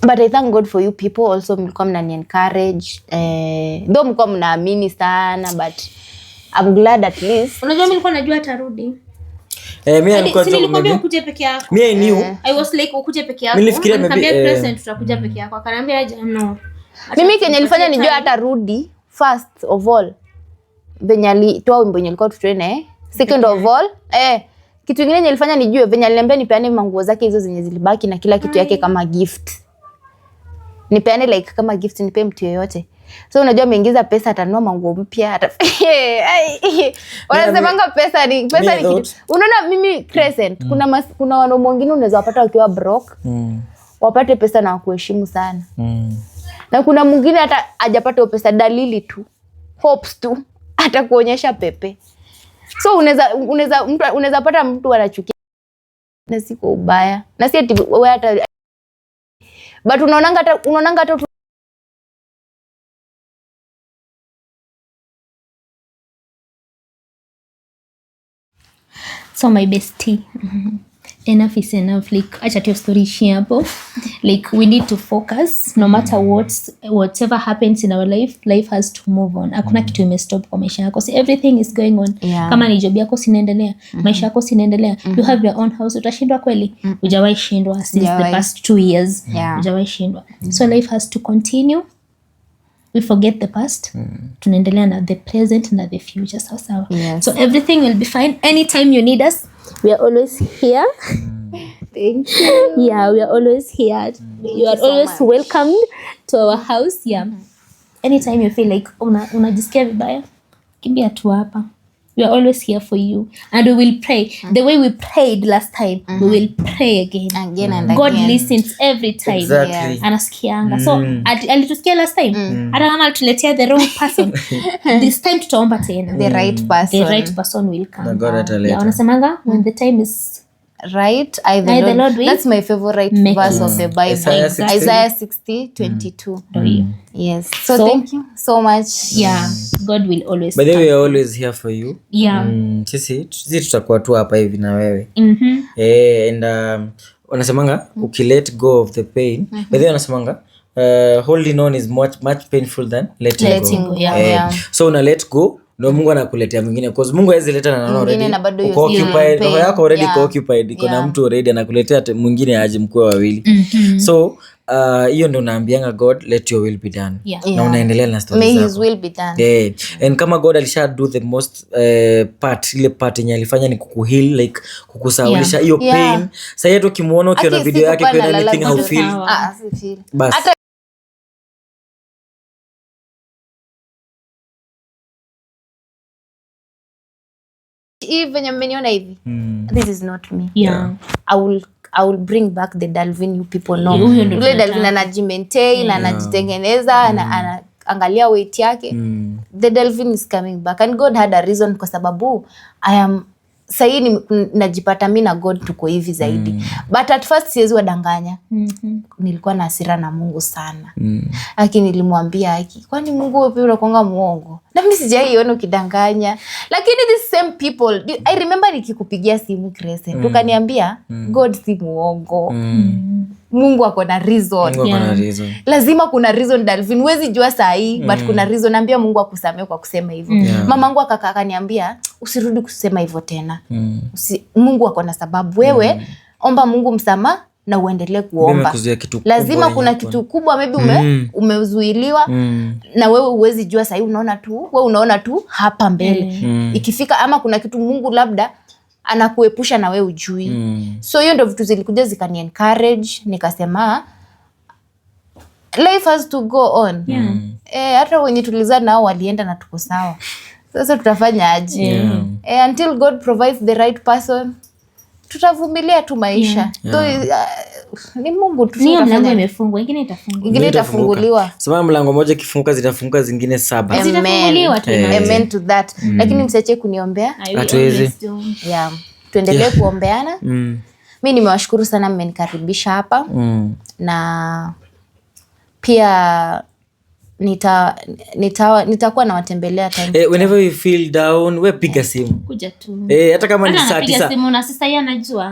But I thank God for you people also, mlikuwa mnani encourage. Though mlikuwa mnaamini sana, but I'm glad at least. Unajua mimi nilikuwa najua atarudi. Mimi nilikwambia ukuje peke yako. Mimi I knew. I was like ukuje peke yako. Nilifikiria nikamwambia present tutakuja peke yako. Akaniambia no. Mimi Kenya nilifanya nijue hata Rudi first of all. Venye alitoa wimbo yenye alikuwa tutrene. Second of all, kitu kingine nilifanya nijue venye aliniambia nipeane manguo zake hizo zenye zilibaki na kila kitu yake kama gift. Nipeane like kama gift, nipe mtu yeyote. So unajua ameingiza pesa, atanunua manguo mpya, wanasemanga pesa ni kitu. Unaona mimi Crescent, kuna wanaume wengine unaweza wapata wakiwa broke. Wapate pesa na kuheshimu sana. Na kuna mwingine hata hajapata pesa, dalili tu, hopes tu, hata kuonyesha pepe. So unaweza pata mtu anachukia na si kwa ubaya. Na si ati wewe hata but unaonanga hata So my bestie, enough is enough. Like acha tu story ishi hapo. Like we need to focus no matter whatever happens in our life has to move on. Hakuna kitu imestop kwa maisha yako. So everything is going on. Kama ni job yako sinaendelea, maisha yako sinaendelea. You have your own house, utashindwa kweli? Hujawahi shindwa since the past 2 years. Hujawahi shindwa. So life has to continue. We forget the past. Tunaendelea na the present na the future. Sawa. So everything will be fine. Anytime you need us, we are always here. Thank you. Yeah, we are always here. You are always welcomed to our house. Yeah. Anytime you feel like unajisikia vibaya, kimbia tu hapa. We are always here for you, and we will pray. The way we prayed last time, we will pray again and again. God listens every time. Exactly. Anasikianga. So alitusikia last time. Hata kama alituletea the wrong person, this time tutaomba tena. The right person will come. God ataleta. Wanasemanga when the time is right, the Lord will. That's my favorite verse of the Bible. Isaiah 60:22. Yes. So thank you so much. Yeah, God will always. By the way, we are always here for you. Yeah. Sisi tutakuwa tu hapa hivi na wewe. And wanasemanga ukilet go of the pain. By the way, wanasemanga holding on is much painful than letting go. So una let go, no Mungu anakuletea mwingine because Mungu hawezi leta na naona already occupied, roho yako already occupied, iko na mtu already anakuletea mwingine aje mkuu wawili. So hiyo ndo naambianga God, let your will be done. Na unaendelea na story zako. May his will be done. And kama God alisha do the most part, ile part yenye alifanya ni kukuheal, like kukusaulisha hiyo pain. Sasa yetu kimuona ukiona video yake kwa anything how feel. Feel. Bas. Even mmeniona hivi. This is not me. I will bring back the Dalvin you people know. Yule Dalvin anajimaintain, anajitengeneza, anaangalia weight yake. The Dalvin is coming back and God had a reason kwa sababu sahi najipata mimi na God tuko hivi zaidi. But at first siwezi wadanganya. Nilikuwa na hasira na Mungu sana. Lakini nilimwambia kwani Mungu wewe unakuanga muongo? Na mimi sijaiona ukidanganya. Lakini these same people, I remember nikikupigia simu Crescent, tukaniambia God si muongo. Mungu ako na reason. Lazima kuna reason Dalvin. Huwezi jua saa hii but kuna reason. Naambia Mungu akusamee kwa kusema hivyo. Mamangu akaniambia usirudi kusema hivyo tena. Mungu ako na sababu. Wewe omba Mungu msamaha na uendelee kuomba. Lazima kuna kitu kubwa maybe umezuiliwa na wewe huwezi jua saa hii, unaona tu hapa mbele. Ikifika ama kuna kitu Mungu labda anakuepusha na wewe ujui. So hiyo ndio vitu zilikuja zikani encourage, nikasema life has to go on. Hata wenye tulizana nao walienda na tuko sawa. Sasa tutafanya aje? Until God provides the right person, tutavumilia tu maisha. Ni Mungu tu. Ni mlango imefungwa, ingine itafunguliwa. Sema mlango moja kifunguka zitafunguka zingine 7. Zitafunguliwa tu. Amen to that. Lakini msiache kuniombea. Hatuwezi. Tuendelee kuombeana. Mimi nimewashukuru sana mmenikaribisha hapa. Na pia nitakuwa nawatembelea time. Whenever you feel down, we piga simu. Kuja tu. Hata kama ni saa 9. Piga simu na sasa yeye anajua.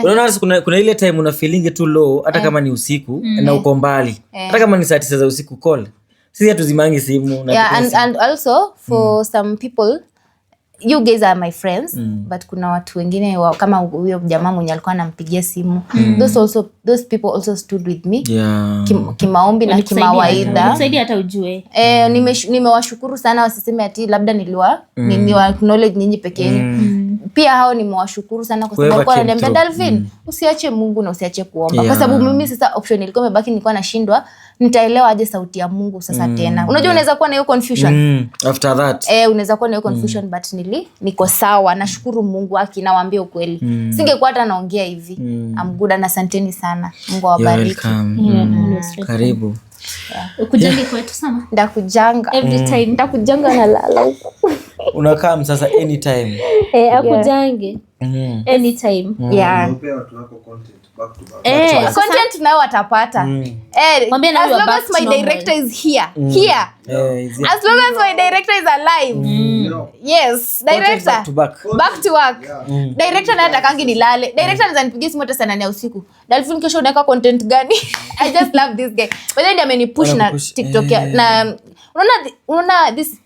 Unaona kuna ile time una feeling too low hata kama ni usiku na uko mbali. Hata kama ni saa 9 za usiku call. Sisi hatuzimangi simu na and also for some people you guys are my friends but kuna watu wengine kama huyo jamaa mwenye alikuwa anampigia simu those people also stood with me kimaombi na kimawaidha. Kusaidia hata ujue. Nimewashukuru sana, wasiseme ati labda niwa acknowledge nyinyi peke yenu. Pia hao nimewashukuru sana kwa sababu wananiambia Dalvin usiache Mungu na usiache kuomba. Kwa sababu mimi sasa option ilikuwa imebaki, nilikuwa nashindwa nitaelewa aje sauti ya Mungu sasa tena. Unajua unaweza kuwa na hiyo confusion. After that. Unaweza kuwa na hiyo confusion but niko sawa. Nashukuru Mungu nawaambia ukweli. Singekuwa hata naongea hivi. I'm good and asanteni sana. Mungu awabariki. Karibu. Ukujanga kwetu sana. Ndakujanga. Every time. Ndakujanga na lala huko. Unakaa sasa anytime. Akujange. Anytime. Yeah. Content nao watapata. As long as my director is here. As long as my director is alive. Yes, director. Back to work. Director na atakangi nilale. Director anaweza nipigia simu hata saa 9 usiku. Dalvin kesho unaweka content gani? I just love this guy. But then amenipush na TikTok na unaona this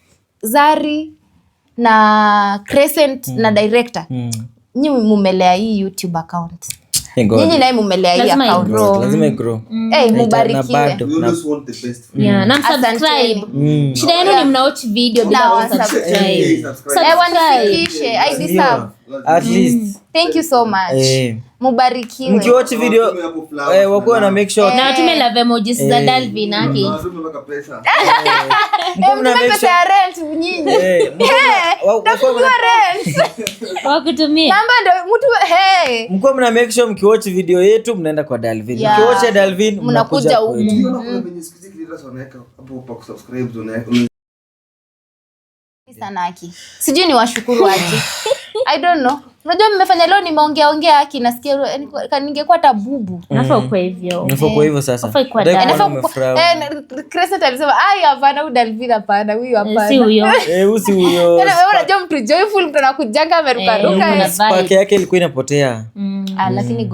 Zari na Crescent na director. Nyinyi mumelea hii YouTube account. Nyinyi naye mumelea hii account. Lazima grow. Mubarikiwe. We always want the best. Yeah, na subscribe. Shida yenu ni mnawatch video bila subscribe. Wanifikishe. I deserve. At least. Thank you so much. Mubarikiwe. Mkiwatch video wakuwa na make sure na tume love emojis za Dalvin haki. Mna pesa ya rent nyinyi. Wakuwa rent. Wakutumia. Namba ndio mtu mko mna make sure mkiwatch video yetu mnaenda kwa Dalvin. Mkiwatch Dalvin mnakuja huko. Sana haki. Sijui ni washukuru aje. I don't know. Unajua mmefanya leo nimeongea haki, nasikia ningekuwa hata bubu. Nafaa kwa hivyo. Nafaa kwa hivyo sasa. Crescent alisema hapana Dalvin hapana huyu hapana. Si huyo. Usi huyo. Unajua mtu joyful mtu anakujanga ameruka ruka. Spark yake ilikuwa inapotea. Lakini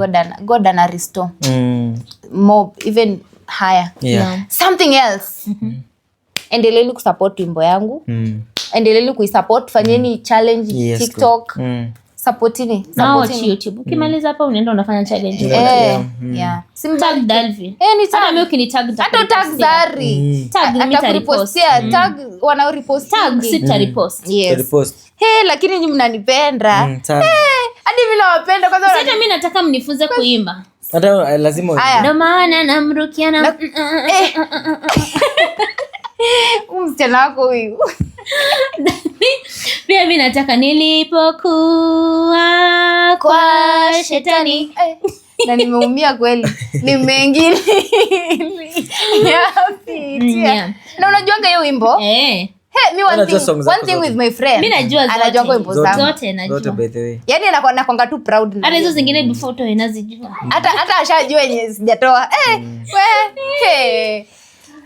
God ana restore. More even higher. Something else. Endeleeni kusupport wimbo yangu. Endeleeni kuisupport, fanyeni challenge TikTok. Supportini. YouTube. Ukimaliza hapa unaenda unafanya challenge. Tag Dalvin. Hata mimi ukinitag hata tag Zari. Hata repostia tag wana repost. Tag sita repost. Yes. Lakini nyinyi mnanipenda. Hadi mimi nawapenda kwanza. Sasa mimi nataka mnifunze kuimba. Hata lazima. Ndio maana namrukia na msichana wako huyu. Pia mimi nataka nilipokuwa kwa shetani. Na nimeumia kweli. Nimeingilia. Na unajuanga hiyo wimbo? Me one thing with my friend. Mimi najua anajua wimbo zangu. Zote najua. Zote by the way. Yaani nakwanga tu proud. Hata hizo zingine before to inazijua. Hata ashajua yenye sijatoa.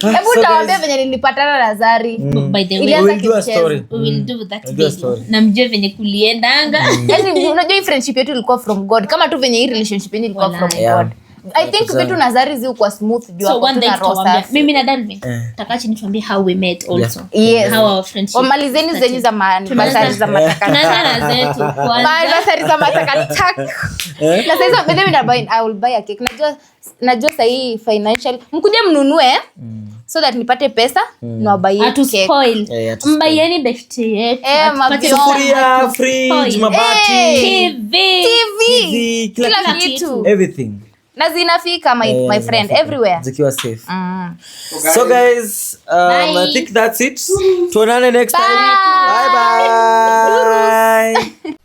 Hebu tawaambia venye nilipatana na Zari. By the way, we will do a story. We will do that video. Na mjue venye kuliendanga. Yaani unajua hii friendship yetu ilikuwa from God. Kama tu venye hii relationship yetu ilikuwa from God. I think vitu na Zari zi kwa smooth juu hapo tuna rosa. Mimi na Dalvin takachi nikwambie how we met also. How our friendship. Wamalizeni zenyu za basari za matakataka. Tunaanza zetu kwanza. Basari za matakataka. Na sasa mimi na buy I will buy a cake. Najua sasa hii financial mkuje mnunue so that nipate pesa na buy cake. Spoil. Mbayeni beshte yetu. Sufuria, fridge, mabati, TV, kila kitu. Everything. Na zinafika my friend everywhere. Zikiwa safe. So guys, I think that's it. Tuonane next time. Bye bye.